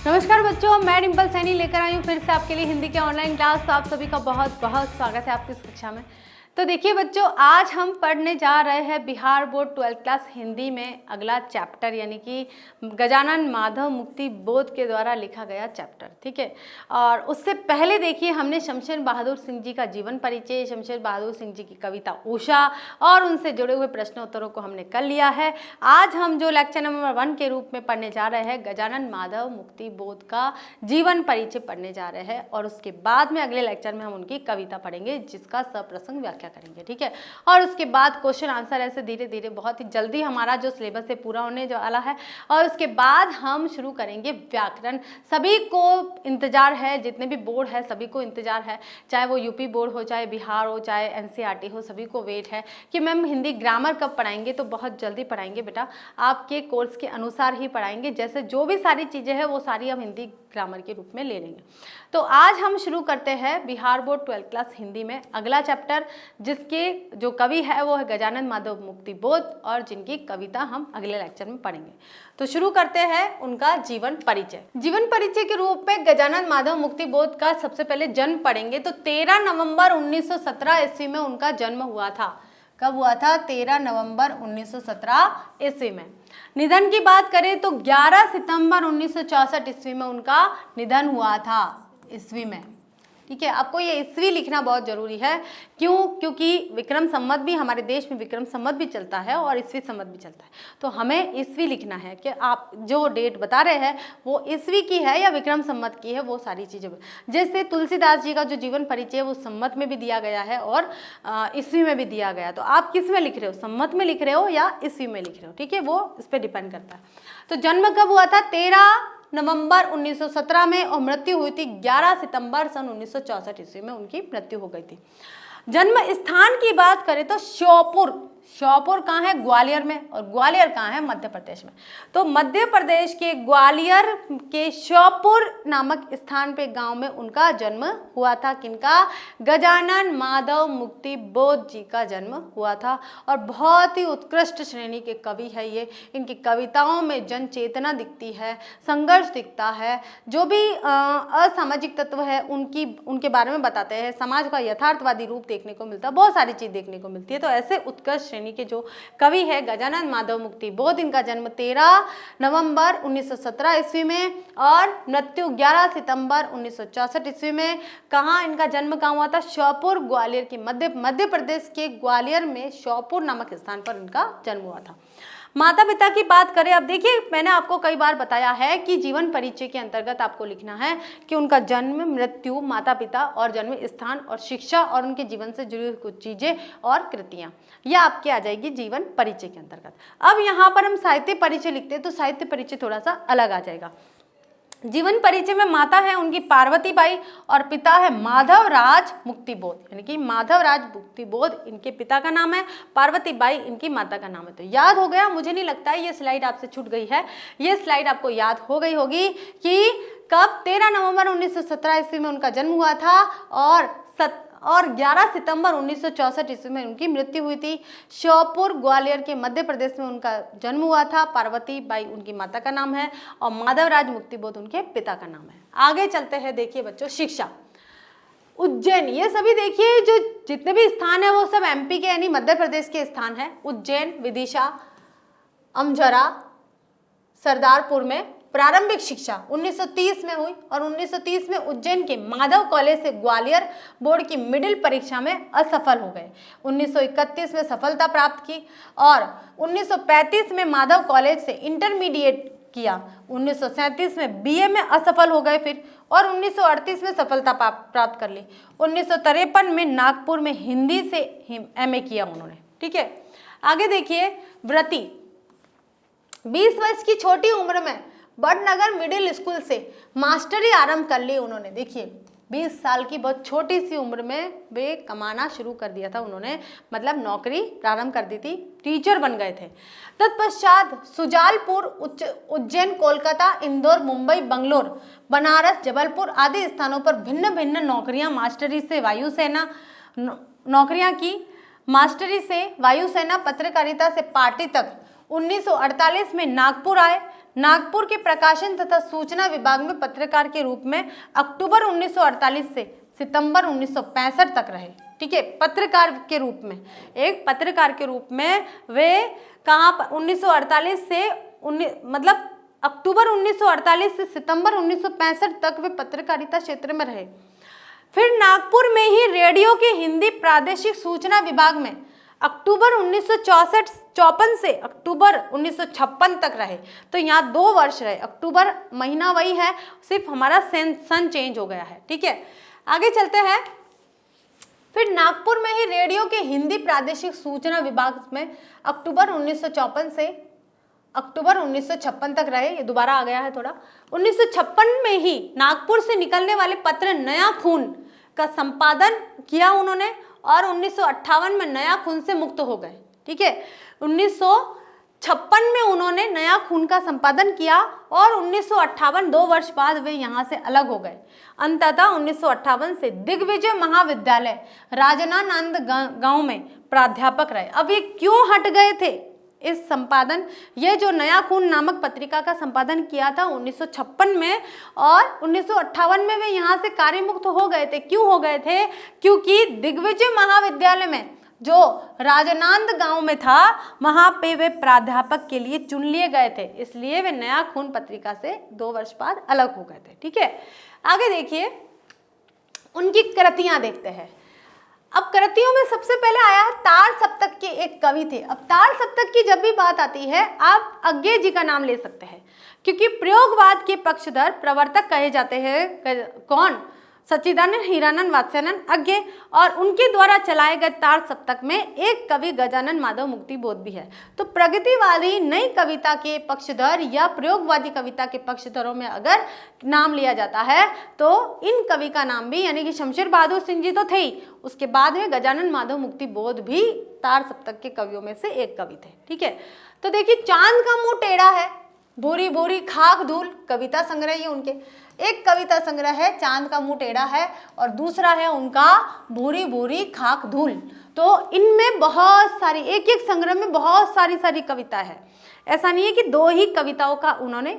नमस्कार बच्चों, मैं डिम्पल सैनी लेकर आई हूँ फिर से आपके लिए हिंदी के ऑनलाइन क्लास। तो आप सभी का बहुत बहुत स्वागत है आपकी इस कक्षा में। तो देखिए बच्चों, आज हम पढ़ने जा रहे हैं Bihar board 12th class Hindi में अगला चैप्टर, यानी कि गजानन माधव मुक्ति बोध के द्वारा लिखा गया चैप्टर। ठीक है, और उससे पहले देखिए हमने शमशेर बहादुर सिंह जी का जीवन परिचय, शमशेर बहादुर सिंह जी की कविता उषा और उनसे जुड़े हुए प्रश्नोत्तरों को हमने कर लिया है। आज हम जो लेक्चर नंबर 1 के रूप में पढ़ने जा रहे हैं गजानन माधव मुक्ति बोध का जीवन परिचय पढ़ने जा रहे हैं, और उसके बाद में अगले लेक्चर में हम उनकी कविता पढ़ेंगे जिसका सप्रसंग व्याख्या करेंगे। ठीक है, और उसके बाद क्वेश्चन आंसर ऐसे धीरे धीरे बहुत ही जल्दी हमारा जो सिलेबस है पूरा होने वाला है, और उसके बाद हम शुरू करेंगे व्याकरण। सभी को इंतजार है, जितने भी बोर्ड है सभी को इंतजार है, चाहे वो यूपी बोर्ड हो, चाहे बिहार हो, चाहे एनसीईआरटी हो, सभी को वेट है कि मैम हिंदी ग्रामर कब पढ़ाएंगे। तो बहुत जल्दी पढ़ाएंगे बेटा, आपके कोर्स के अनुसार ही पढ़ाएंगे। जैसे जो भी सारी चीज़ें हैं वो सारी हम हिंदी ग्रामर के रूप में ले लेंगे। तो आज हम शुरू करते हैं Bihar board 12th class Hindi में अगला चैप्टर, जिसके जो कवि है वो है गजानन माधव मुक्ति बोध, और जिनकी कविता हम अगले लेक्चर में पढ़ेंगे। तो शुरू करते हैं उनका जीवन परिचय। जीवन परिचय के रूप में गजानन माधव मुक्ति बोध का सबसे पहले जन्म पढ़ेंगे। तो 13 नवंबर 1917 ईस्वी में उनका जन्म हुआ था। कब हुआ था? 13 नवंबर 1917 ईस्वी में। निधन की बात करें तो 11 सितंबर 1964 ईस्वी में उनका निधन हुआ था। ईस्वी में, ठीक है, आपको ये ईस्वी लिखना बहुत जरूरी है। क्यों? क्योंकि विक्रम संवत भी हमारे देश में विक्रम संवत भी चलता है और ईस्वी संवत भी चलता है। तो हमें ईस्वी लिखना है कि आप जो डेट बता रहे हैं वो ईस्वी की है या विक्रम संवत की है, वो सारी चीज़ें। जैसे तुलसीदास जी का जो जीवन परिचय है वो संवत में भी दिया गया है और ईस्वी में भी दिया गया। तो आप किस में लिख रहे हो, संवत में लिख रहे हो या ईस्वी में लिख रहे हो? ठीक है, वो इस पर डिपेंड करता है। तो जन्म कब हुआ था? 13 नवंबर 1917 में, और मृत्यु हुई थी 11 सितंबर सन 1964 ईस्वी में उनकी मृत्यु हो गई थी। जन्म स्थान की बात करें तो श्योपुर। श्योपुर कहाँ है? ग्वालियर में। और ग्वालियर कहाँ है? मध्य प्रदेश में। तो मध्य प्रदेश के ग्वालियर के श्योपुर नामक स्थान पे गांव में उनका जन्म हुआ था। किनका? गजानन माधव मुक्ति बोध जी का जन्म हुआ था। और बहुत ही उत्कृष्ट श्रेणी के कवि है ये। इनकी कविताओं में जन चेतना दिखती है, संघर्ष दिखता है, जो भी असामाजिक तत्व है उनके बारे में बताते हैं। समाज का यथार्थवादी रूप देखने को मिलता है, बहुत सारी चीज देखने को मिलती है। तो ऐसे उत्कृष्ट श्रेणी के जो कवि है गजानन माधव मुक्ति बोध, इनका जन्म 13 नवंबर 1917 ईस्वी में और मृत्यु 11 सितंबर 1964 ईस्वी में। कहाँ इनका जन्म कहाँ हुआ था? श्योपुर, ग्वालियर के मध्य प्रदेश के ग्वालियर में श्योपुर नामक स्थान पर इनका जन्म हुआ था। माता पिता की बात करें, अब देखिए मैंने आपको कई बार बताया है कि जीवन परिचय के अंतर्गत आपको लिखना है कि उनका जन्म, मृत्यु, माता पिता और जन्म स्थान और शिक्षा और उनके जीवन से जुड़ी हुई कुछ चीजें और कृतियां, यह आपके आ जाएगी जीवन परिचय के अंतर्गत। अब यहाँ पर हम साहित्य परिचय लिखते हैं तो साहित्य परिचय थोड़ा सा अलग आ जाएगा। जीवन परिचय में माता है उनकी पार्वती बाई और पिता है माधव राज मुक्ति बोध, यानी कि माधव राज मुक्ति बोध इनके पिता का नाम है, पार्वती बाई इनकी माता का नाम है। तो याद हो गया? मुझे नहीं लगता है ये स्लाइड आपसे छूट गई है। ये स्लाइड आपको याद हो गई होगी कि कब 13 नवंबर 1917 ईस्वी में उनका जन्म हुआ था और 11 सितंबर 1964 ईस्वी में उनकी मृत्यु हुई थी। श्योपुर, ग्वालियर के मध्य प्रदेश में उनका जन्म हुआ था। पार्वती बाई उनकी माता का नाम है और माधव राज मुक्ति बोध उनके पिता का नाम है। आगे चलते हैं, देखिए बच्चों, शिक्षा। उज्जैन, ये सभी देखिए जो जितने भी स्थान है वो सब एमपी के यानी मध्य प्रदेश के स्थान है। उज्जैन, विदिशा, अमझरा, सरदारपुर में प्रारंभिक शिक्षा 1930 में हुई और 1930 में उज्जैन के माधव कॉलेज से ग्वालियर बोर्ड की मिडिल परीक्षा में असफल हो गए। 1931 में सफलता प्राप्त की और 1935 में माधव कॉलेज से इंटरमीडिएट किया। 1937 में बीए में असफल हो गए फिर, और 1938 में सफलता प्राप्त कर ली। 1953 में नागपुर में हिंदी से एमए किया उन्होंने। ठीक है, आगे देखिए, व्रती 20 वर्ष की छोटी उम्र में बड़नगर मिडिल स्कूल से मास्टरी आरंभ कर ली उन्होंने। देखिए 20 साल की बहुत छोटी सी उम्र में वे कमाना शुरू कर दिया था उन्होंने, मतलब नौकरी प्रारंभ कर दी थी, टीचर बन गए थे। तत्पश्चात सुजालपुर, उज्जैन, कोलकाता, इंदौर, मुंबई, बंगलोर, बनारस, जबलपुर आदि स्थानों पर भिन्न भिन्न नौकरियां मास्टरी से वायुसेना नौकरियां की। मास्टरी से वायुसेना, पत्रकारिता से पार्टी तक 1948 में नागपुर आए। नागपुर के प्रकाशन तथा सूचना विभाग में पत्रकार के रूप में अक्टूबर 1948 से सितंबर 1965 तक रहे। ठीक है, पत्रकार के रूप में, एक पत्रकार के रूप में वे कहाँ पर 1948 से मतलब अक्टूबर 1948 से सितंबर 1965 तक वे पत्रकारिता क्षेत्र में रहे। फिर नागपुर में ही रेडियो के हिंदी प्रादेशिक सूचना विभाग में अक्टूबर 1954 से अक्टूबर 1956 तक रहे। तो यहाँ 2 वर्ष रहे, अक्टूबर महीना वही है, सिर्फ हमारा सन चेंज हो गया है। ठीक है, आगे चलते हैं। फिर नागपुर में ही रेडियो के हिंदी प्रादेशिक सूचना विभाग में अक्टूबर 1954 से अक्टूबर 1956 तक रहे। ये दोबारा आ गया है थोड़ा। 1956 में ही नागपुर से निकलने वाले पत्र नया खून का संपादन किया उन्होंने और 1958 में नया खून से मुक्त हो गए। ठीक है, 1956 में उन्होंने नया खून का संपादन किया और 1958 2 वर्ष बाद वे यहाँ से अलग हो गए। अंततः 1958 से दिग्विजय महाविद्यालय राजनांद गांव में प्राध्यापक रहे। अब ये क्यों हट गए थे इस संपादन, ये जो नया खून नामक पत्रिका का संपादन किया था 1956 में और 1958 में वे यहाँ से कार्य मुक्त हो गए थे। क्यों हो गए थे? क्योंकि दिग्विजय महाविद्यालय में जो राजनांद गांव में था वहां पे वे प्राध्यापक के लिए चुन लिए गए थे, इसलिए वे नया खून पत्रिका से 2 वर्ष बाद अलग हो गए थे। ठीक है, आगे देखिए उनकी कृतियां देखते हैं। अब कृतियों में सबसे पहले आया है तार सप्तक के एक कवि थे। अब तार सप्तक की जब भी बात आती है आप अज्ञे जी का नाम ले सकते हैं, क्योंकि प्रयोगवाद के पक्षधर प्रवर्तक कहे जाते हैं कौन? सच्चिदानंद हीरानंद वात्स्यानंद अज्ञे, और उनके द्वारा चलाए गए तार सप्तक में एक कवि गजानन माधव मुक्तिबोध भी है। तो प्रगतिवादी नई कविता के पक्षधर या प्रयोगवादी कविता के पक्षधरों में अगर नाम लिया जाता है तो इन कवि का नाम भी, यानी कि शमशेर बहादुर सिंह जी तो थे ही, उसके बाद में गजानन माधव मुक्तिबोध भी तार सप्तक के कवियों में से एक कवि थे। ठीक है, तो देखिए चांद का मुंह टेढ़ा है, भूरी भूरी खाक धूल कविता संग्रह, ये उनके एक कविता संग्रह है चांद का मुंह टेढ़ा है और दूसरा है उनका भूरी भूरी खाक धूल। तो इनमें बहुत सारी, एक एक संग्रह में बहुत सारी कविता है। ऐसा नहीं है कि 2 ही कविताओं का उन्होंने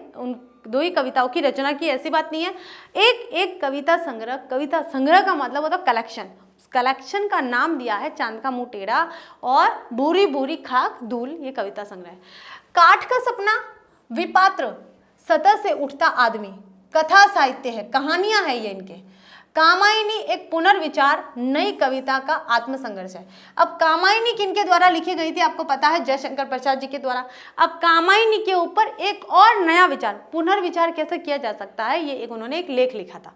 2 ही कविताओं की रचना की, ऐसी बात नहीं है। एक कविता संग्रह का मतलब होता है कलेक्शन। कलेक्शन का नाम दिया है चांद का मुंह टेढ़ा और भूरी भूरी खाक धूल, ये कविता संग्रह है। काठ का सपना, विपात्र, सतह से उठता आदमी, कथा साहित्य है, कहानियां है ये इनके। कामायनी एक पुनर्विचार, नई कविता का आत्मसंघर्ष है। अब कामायनी किनके द्वारा लिखी गई थी आपको पता है? जयशंकर प्रसाद जी के द्वारा। अब कामायनी के ऊपर एक और नया विचार, पुनर्विचार कैसे किया जा सकता है, ये उन्होंने एक लेख लिखा था।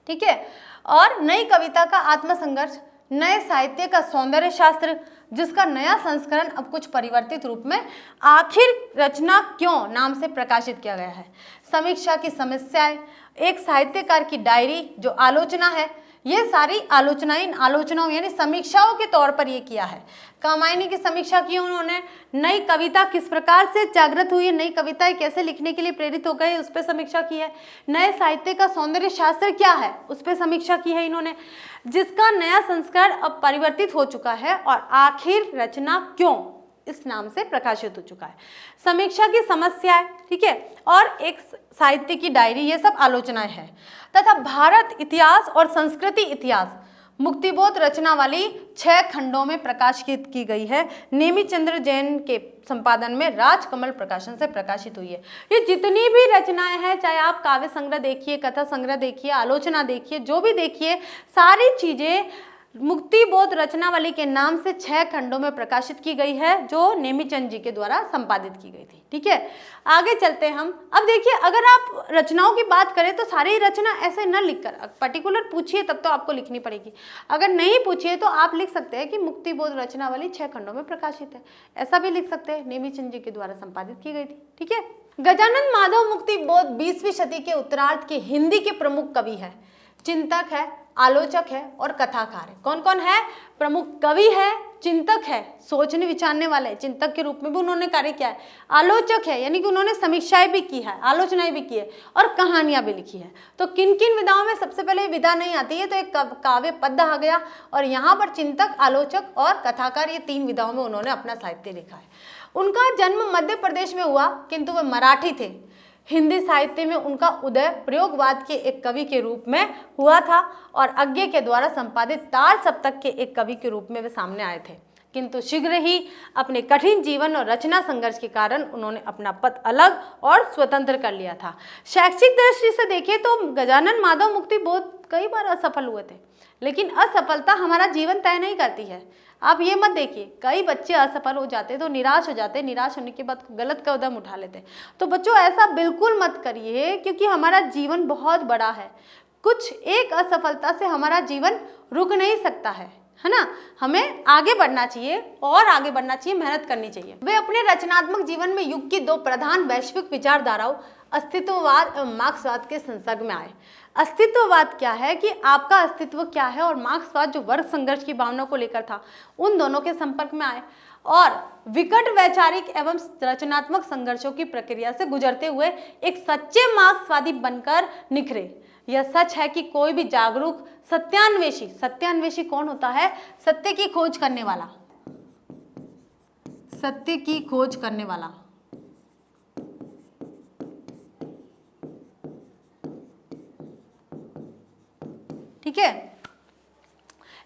ठीक है, और नई कविता का आत्मसंघर्ष, नए साहित्य का सौंदर्य शास्त्र, जिसका नया संस्करण अब कुछ परिवर्तित रूप में आखिर रचना क्यों नाम से प्रकाशित किया गया है। समीक्षा की समस्याएं, एक साहित्यकार की डायरी जो आलोचना है, ये सारी आलोचनाओं यानी समीक्षाओं के तौर पर ये किया है। कामायनी की समीक्षा की उन्होंने, नई कविता किस प्रकार से जागृत हुई है, नई कविताएं कैसे लिखने के लिए प्रेरित हो गए, उस पर समीक्षा की है। नए साहित्य का सौंदर्य शास्त्र क्या है, उस पर समीक्षा की है इन्होंने, जिसका नया संस्करण अब परिवर्तित हो चुका है और आखिर रचना क्यों इस नाम से प्रकाशित हो चुका है। समीक्षा की समस्याएं, ठीक है, और एक साहित्य की डायरी, ये सब आलोचनाएं हैं। तथा भारत इतिहास और संस्कृति इतिहास मुक्तिबोध रचना वाली 6 खंडों में प्रकाशित की गई है। नेमीचंद्र जैन के संपादन में राजकमल प्रकाशन से प्रकाशित हुई है। ये जितनी भी रचनाएं हैं, चाहे आप काव्य संग्रह देखिए, कथा संग्रह देखिए, आलोचना देखिए, जो भी देखिए, सारी चीजें मुक्तिबोध रचनावली के नाम से 6 खंडों में प्रकाशित की गई है, जो नेमीचंद जी के द्वारा संपादित की गई थी। ठीक है, आगे चलते हैं हम। अब देखिए, अगर आप रचनाओं की बात करें तो सारी रचना ऐसे न लिखकर पर्टिकुलर पूछिए तब तो आपको लिखनी पड़ेगी। अगर नहीं पूछिए तो आप लिख सकते हैं कि मुक्तिबोध रचनावली 6 खंडों में प्रकाशित है, ऐसा भी लिख सकते हैं, नेमीचंद जी के द्वारा संपादित की गई थी। ठीक है, गजानन माधव मुक्तिबोध 20वीं शती के उत्तरार्ध के हिंदी के प्रमुख कवि है, चिंतक है, आलोचक है और कथाकार है। कौन कौन है? प्रमुख कवि है, चिंतक है, सोचने विचारने वाले, चिंतक के रूप में भी उन्होंने कार्य किया है, आलोचक है यानी कि उन्होंने समीक्षाएं भी की है, आलोचनाएं भी की है और कहानियां भी लिखी है। तो किन किन विधाओं में? सबसे पहले विधा नहीं आती है तो एक काव्य पद्य आ गया, और यहाँ पर चिंतक, आलोचक और कथाकार, ये 3 विधाओं में उन्होंने अपना साहित्य लिखा है। उनका जन्म मध्य प्रदेश में हुआ, किंतु वे मराठी थे। हिंदी साहित्य में उनका उदय प्रयोगवाद के एक कवि के रूप में हुआ था और अज्ञे के द्वारा संपादित तार सप्तक के एक कवि के रूप में वे सामने आए थे, किंतु शीघ्र ही अपने कठिन जीवन और रचना संघर्ष के कारण उन्होंने अपना पथ अलग और स्वतंत्र कर लिया था। शैक्षिक दृष्टि से देखें तो गजानन माधव मुक्ति बोध कई बार असफल हुए थे, लेकिन असफलता हमारा जीवन तय नहीं करती है। आप ये मत देखिए, कई बच्चे असफल हो जाते तो निराश हो जाते, निराश होने के बाद गलत कदम उठा लेते। तो बच्चों ऐसा बिल्कुल मत करिए, क्योंकि हमारा जीवन बहुत बड़ा है। कुछ एक असफलता से हमारा जीवन रुक नहीं सकता है ना। हमें आगे बढ़ना चाहिए और आगे बढ़ना चाहिए, मेहनत करनी चाहिए। वे अपने रचनात्मक जीवन में युग की दो प्रधान वैश्विक विचारधाराओं अस्तित्ववाद एवं मार्क्सवाद के संसर्ग में आए। अस्तित्ववाद क्या है कि आपका अस्तित्व क्या है, और मार्क्सवाद जो वर्ग संघर्ष की भावना को लेकर था, उन दोनों के संपर्क में आए और विकट वैचारिक एवं रचनात्मक संघर्षों की प्रक्रिया से गुजरते हुए एक सच्चे मार्क्सवादी बनकर निखरे। यह सच है कि कोई भी जागरूक सत्यान्वेषी, सत्यान्वेषी कौन होता है? सत्य की खोज करने वाला, सत्य की खोज करने वाला। ठीक है।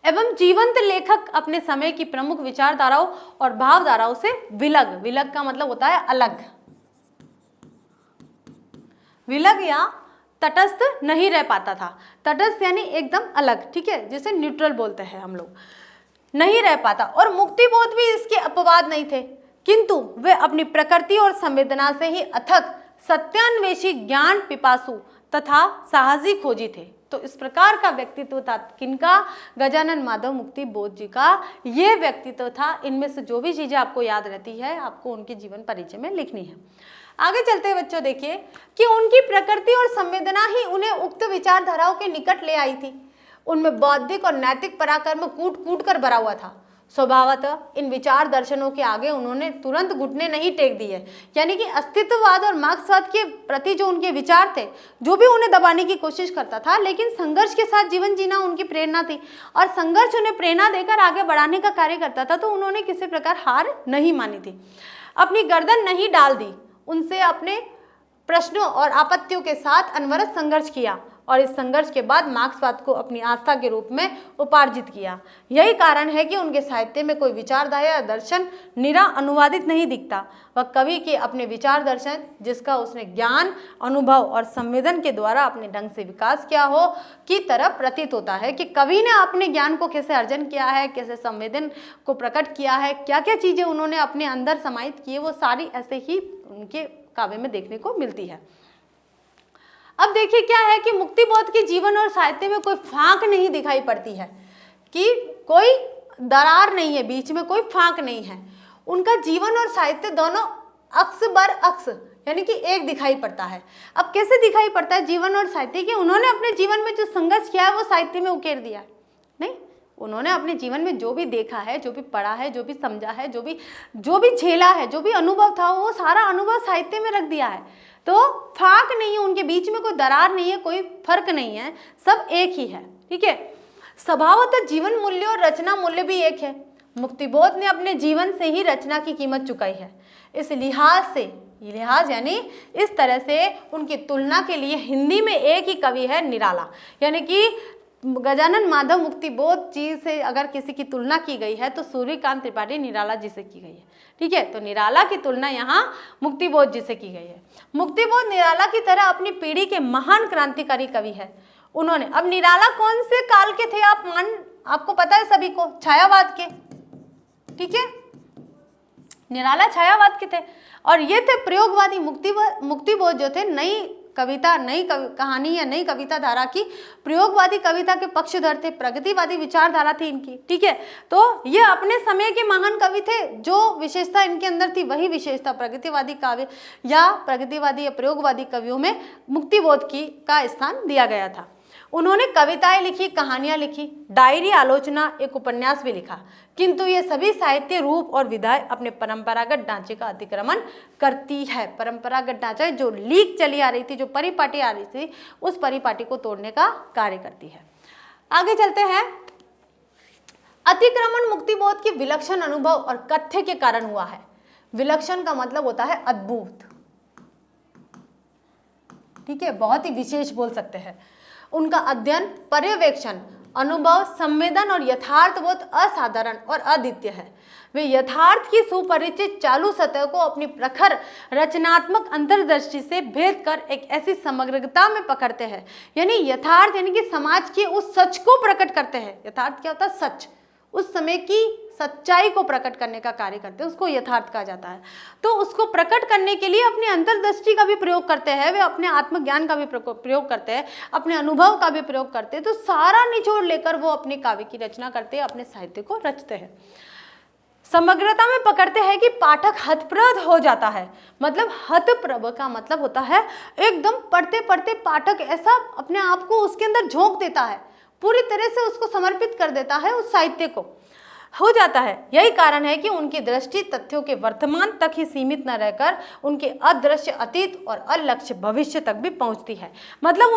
एवं जीवंत लेखक अपने समय की प्रमुख विचारधाराओं और भावधाराओं से विलग, विलग का मतलब होता है अलग, विलग या तटस्थ नहीं रह पाता था। तटस्थ यानी एकदम अलग, ठीक है, जिसे न्यूट्रल बोलते हैं हम लोग, नहीं रह पाता। और मुक्तिबोध भी इसके अपवाद नहीं थे, किंतु वे अपनी प्रकृति और संवेदना से ही अथक सत्यान्वेषी, ज्ञान पिपासु तथा साहसी खोजी थे। तो इस प्रकार का व्यक्तित्व था किनका? गजानन माधव मुक्ति बोध जी का ये व्यक्तित्व था। इनमें से जो भी चीजें आपको याद रहती है, आपको उनके जीवन परिचय में लिखनी है। आगे चलते हुए बच्चों देखिए कि उनकी प्रकृति और संवेदना ही उन्हें उक्त विचारधाराओं के निकट ले आई थी। उनमें बौद्धिक और नैतिक पराक्रम कूट कूट कर भरा हुआ था। स्वभावतः इन विचार दर्शनों के आगे उन्होंने तुरंत घुटने नहीं टेक दिए। यानी कि अस्तित्ववाद और मार्क्सवाद के प्रति जो उनके विचार थे, जो भी उन्हें दबाने की कोशिश करता था, लेकिन संघर्ष के साथ जीवन जीना उनकी प्रेरणा थी और संघर्ष उन्हें प्रेरणा देकर आगे बढ़ाने का कार्य करता था। तो उन्होंने किसी प्रकार हार नहीं मानी थी, अपनी गर्दन नहीं डाल दी। उनसे अपने प्रश्नों और आपत्तियों के साथ अनवरत संघर्ष किया और इस संघर्ष के बाद मार्क्सवाद को अपनी आस्था के रूप में उपार्जित किया। यही कारण है कि उनके साहित्य में कोई विचारधारा या दर्शन निरा अनुवादित नहीं दिखता। वह कवि के अपने विचार दर्शन, जिसका उसने ज्ञान, अनुभव और संवेदन के द्वारा अपने ढंग से विकास किया हो, की तरफ प्रतीत होता है कि कवि ने अपने ज्ञान को कैसे अर्जन किया है, कैसे संवेदन को प्रकट किया है, क्या क्या चीजें उन्होंने अपने अंदर समाहित की है, वो सारी ऐसे ही उनके काव्य में देखने को मिलती है। अब देखिए क्या है कि मुक्तिबोध के जीवन और साहित्य में कोई फांक नहीं दिखाई पड़ती है, कि कोई दरार नहीं है, बीच में कोई फांक नहीं है। उनका जीवन और साहित्य दोनों अक्स बर अक्स यानी कि एक दिखाई पड़ता है। अब कैसे दिखाई पड़ता है जीवन और साहित्य? कि उन्होंने अपने जीवन में जो संघर्ष किया है वो साहित्य में उकेर दिया है। नहीं, उन्होंने अपने जीवन में जो भी देखा है, जो भी पढ़ा है, जो भी समझा है, जो भी झेला है, जो भी अनुभव था, वो सारा अनुभव साहित्य में रख दिया है। तो फाक नहीं है, उनके बीच में कोई दरार नहीं है, कोई फर्क नहीं है, सब एक ही है। ठीक है। स्वभावतः जीवन मूल्य और रचना मूल्य भी एक है। मुक्तिबोध ने अपने जीवन से ही रचना की कीमत चुकाई है। इस लिहाज यानी इस तरह से उनकी तुलना के लिए हिंदी में एक ही कवि है, निराला। यानी कि गजानन माधव मुक्तिबोध जी से अगर किसी की तुलना की गई है तो सूर्यकांत त्रिपाठी निराला जी से की गई है। ठीक है, तो निराला की तुलना यहाँ मुक्तिबोध जी से की गई है। मुक्तिबोध निराला की तरह अपनी पीढ़ी के महान क्रांतिकारी कवि है। उन्होंने, अब निराला कौन से काल के थे आपको पता है सभी को, छायावाद के। ठीक है, निराला छायावाद के थे और ये थे प्रयोगवादी। मुक्तिबोध जो थे नई कहानी या नई कविता धारा की प्रयोगवादी कविता के पक्षधर थे, प्रगतिवादी विचारधारा थी इनकी। ठीक है, तो ये अपने समय के महान कवि थे। जो विशेषता इनके अंदर थी वही विशेषता प्रगतिवादी काव्य या प्रगतिवादी या प्रयोगवादी कवियों में मुक्तिबोध का स्थान दिया गया था। उन्होंने कविताएं लिखी, कहानियां लिखी, डायरी, आलोचना, एक उपन्यास भी लिखा, किंतु ये सभी साहित्य रूप और विधाएं अपने परंपरागत ढांचे का अतिक्रमण करती है। परंपरागत ढांचा जो लीक चली आ रही थी, जो परिपाटी आ रही थी, उस परिपाटी को तोड़ने का कार्य करती है। आगे चलते हैं। अतिक्रमण मुक्तिबोध के विलक्षण अनुभव और कथ्य के कारण हुआ है। विलक्षण का मतलब होता है अद्भुत, ठीक है, बहुत ही विशेष बोल सकते हैं। उनका अध्ययन, पर्यवेक्षण, अनुभव, संवेदन और यथार्थबोध असाधारण और अद्वितीय है। वे यथार्थ की सुपरिचित चालू सतह को अपनी प्रखर रचनात्मक अंतर्दृष्टि से भेद कर एक ऐसी समग्रता में पकड़ते हैं, यानी यथार्थ यानी कि समाज के उस सच को प्रकट करते हैं। यथार्थ क्या होता है? सच, उस समय की सच्चाई को प्रकट करने का कार्य करते हैं, उसको यथार्थ कहा जाता है। तो उसको प्रकट करने के लिए अपनी अंतर्दृष्टि का भी प्रयोग करते हैं, वे अपने आत्मज्ञान का भी प्रयोग करते हैं, अपने अनुभव का भी प्रयोग करते हैं। तो सारा निचोड़ लेकर वो अपने काव्य की रचना करते हैं, अपने साहित्य को रचते हैं। समग्रता में पकड़ते हैं कि पाठक हतप्रभ हो जाता है। मतलब हतप्रभ का मतलब होता है एकदम पढ़ते पढ़ते पाठक ऐसा अपने आप को उसके अंदर झोंक देता है, पूरी तरह से उसको समर्पित कर देता है, उस साहित्य को हो जाता है। यही कारण है कि उनकी दृष्टि तथ्यों के वर्तमान तक ही सीमित न रहकर उनके अदृश्य अतीत और अलक्ष्य भविष्य तक भी पहुंचती है। मतलब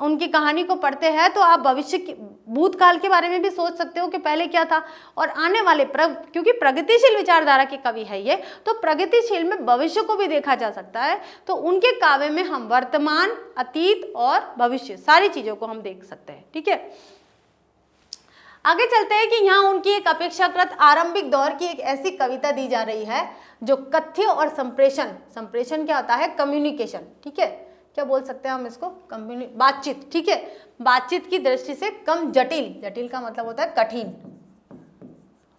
उनकी कहानी को पढ़ते हैं तो आप भविष्य की, भूतकाल के बारे में भी सोच सकते हो कि पहले क्या था और आने वाले क्योंकि प्रगतिशील विचारधारा के कवि है ये, तो प्रगतिशील में भविष्य को भी देखा जा सकता है। तो उनके काव्य में हम वर्तमान, अतीत और भविष्य सारी चीजों को हम देख सकते हैं, ठीक है। आगे चलते हैं कि यहाँ उनकी एक अपेक्षाकृत आरंभिक दौर की एक ऐसी कविता दी जा रही है जो कथ्य और संप्रेषण, संप्रेषण क्या होता है? कम्युनिकेशन, ठीक है, क्या बोल सकते हैं हम इसको? बातचीत, ठीक है, बातचीत की दृष्टि से कम जटिल, जटिल का मतलब होता है कठिन,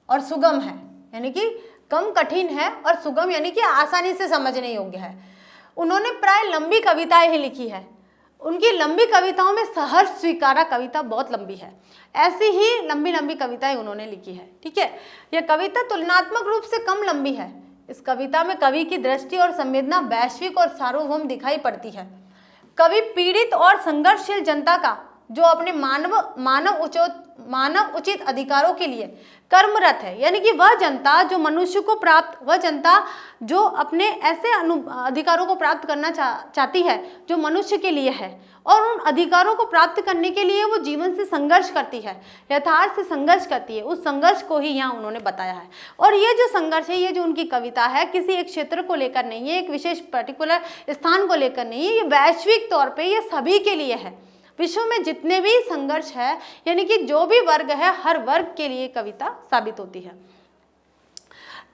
और सुगम है, यानी कि कम कठिन है, और सुगम यानी कि आसानी से समझने योग्य है। उन्होंने प्राय लंबी कविताएं ही लिखी है। उनकी लंबी कविताओं में सहर्ष स्वीकारा कविता बहुत लंबी है, ऐसी ही लंबी लंबी कविताएं उन्होंने लिखी है, ठीक है। यह कविता तुलनात्मक रूप से कम लंबी है। इस कविता में कवि की दृष्टि और संवेदना वैश्विक और सार्वभौम दिखाई पड़ती है। कवि पीड़ित और संघर्षशील जनता का, जो अपने मानव उचित अधिकारों के लिए कर्मरत है, यानी कि वह जनता जो मनुष्य को प्राप्त, वह जनता जो अपने ऐसे अधिकारों को प्राप्त करना चाहती है जो मनुष्य के लिए है, और उन अधिकारों को प्राप्त करने के लिए वो जीवन से संघर्ष करती है, यथार्थ से संघर्ष करती है। उस संघर्ष को ही यहाँ उन्होंने बताया है। और ये जो संघर्ष है, ये जो उनकी कविता है, किसी एक क्षेत्र को लेकर नहीं है, एक विशेष पर्टिकुलर स्थान को लेकर नहीं है, ये वैश्विक तौर पर ये सभी के लिए है। विश्व में जितने भी संघर्ष है, यानी कि जो भी वर्ग है, हर वर्ग के लिए कविता साबित होती है।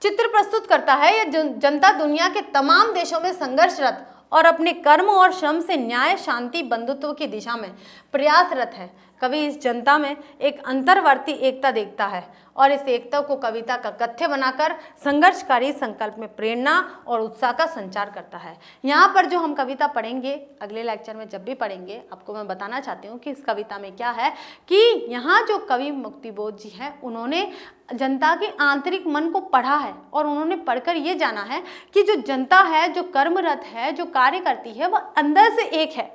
चित्र प्रस्तुत करता है यह जनता दुनिया के तमाम देशों में संघर्षरत और अपने कर्म और श्रम से न्याय, शांति, बंधुत्व की दिशा में प्रयासरत है। कवि इस जनता में एक अंतर्वर्ती एकता देखता है और इस एकता को कविता का कथ्य बनाकर संघर्षकारी संकल्प में प्रेरणा और उत्साह का संचार करता है। यहाँ पर जो हम कविता पढ़ेंगे, अगले लेक्चर में जब भी पढ़ेंगे, आपको मैं बताना चाहती हूँ कि इस कविता में क्या है कि यहाँ जो कवि मुक्तिबोध जी हैं, उन्होंने जनता के आंतरिक मन को पढ़ा है और उन्होंने पढ़कर ये जाना है कि जो जनता है, जो कर्मरत है, जो कार्य करती है, वह अंदर से एक है।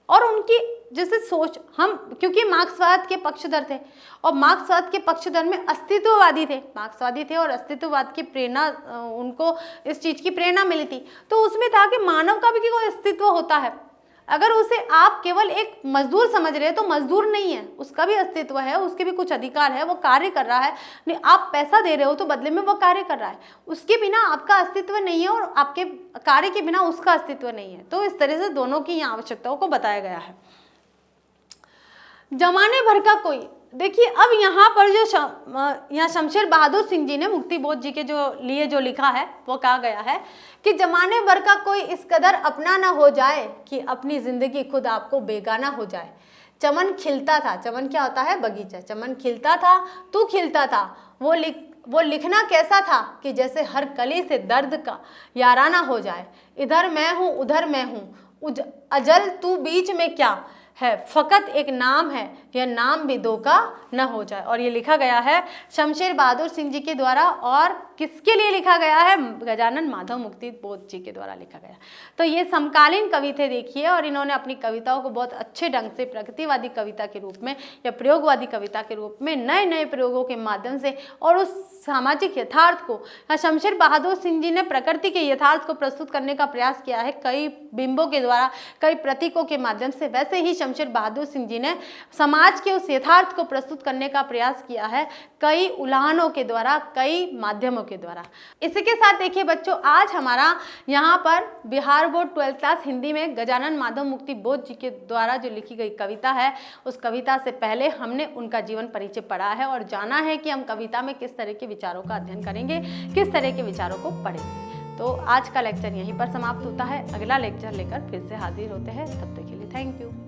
और उनकी जैसे सोच, हम क्योंकि मार्क्सवाद के पक्षधर थे और मार्क्सवाद के पक्षधर में अस्तित्ववादी थे, मार्क्सवादी थे और अस्तित्ववाद की प्रेरणा, उनको इस चीज़ की प्रेरणा मिली थी। तो उसमें था कि मानव का भी कोई अस्तित्व होता है। अगर उसे आप केवल एक मजदूर समझ रहे हैं तो मजदूर नहीं है, उसका भी अस्तित्व है, उसके भी कुछ अधिकार है, वो कार्य कर रहा है। नहीं, आप पैसा दे रहे हो तो बदले में वो कार्य कर रहा है, उसके बिना आपका अस्तित्व नहीं है और आपके कार्य के बिना उसका अस्तित्व नहीं है। तो इस तरह से दोनों की यहाँ आवश्यकताओं को बताया गया है। जमाने भर का कोई, देखिए अब यहाँ पर जो यहाँ शमशेर बहादुर सिंह जी ने मुक्तिबोध जी के जो लिखा है वो कहा गया है कि जमाने भर का कोई इस कदर अपना ना हो जाए कि अपनी जिंदगी खुद आपको बेगाना हो जाए। चमन खिलता था, चमन क्या होता है? बगीचा। चमन खिलता था, तू खिलता था, वो लिखना कैसा था कि जैसे हर कली से दर्द का याराना हो जाए। इधर मैं हूँ उधर मैं हूँ, अजल तू बीच में क्या है, फकत एक नाम है, यह नाम भी दो का न हो जाए। और ये लिखा गया है शमशेर बहादुर सिंह जी के द्वारा, और किसके लिए लिखा गया है? गजानन माधव मुक्तिबोध जी के द्वारा लिखा गया। तो ये समकालीन कवि थे, देखिए, और इन्होंने अपनी कविताओं को बहुत अच्छे ढंग से प्रगतिवादी कविता के रूप में या प्रयोगवादी कविता के रूप में नए नए प्रयोगों के माध्यम से और उस सामाजिक यथार्थ को, शमशेर बहादुर सिंह जी ने प्रकृति के यथार्थ को प्रस्तुत करने का प्रयास किया है कई बिंबों के द्वारा, कई प्रतीकों के माध्यम से। वैसे ही शमशेर बहादुर सिंह जी ने समाज के उस यथार्थ को प्रस्तुत करने का प्रयास किया है कई उलाहनों के द्वारा, कई माध्यमों के द्वारा। इसी के साथ देखिए बच्चों, आज हमारा यहाँ पर Bihar board 12th class Hindi में गजानन माधव मुक्ति बोध जी के द्वारा जो लिखी गई कविता है, उस कविता से पहले हमने उनका जीवन परिचय पढ़ा है और जाना है कि हम कविता में किस तरह के विचारों का अध्ययन करेंगे, किस तरह के विचारों को पढ़ेंगे। तो आज का लेक्चर यहीं पर समाप्त होता है। अगला लेक्चर लेकर फिर से हाजिर होते हैं। तब तक के लिए थैंक यू।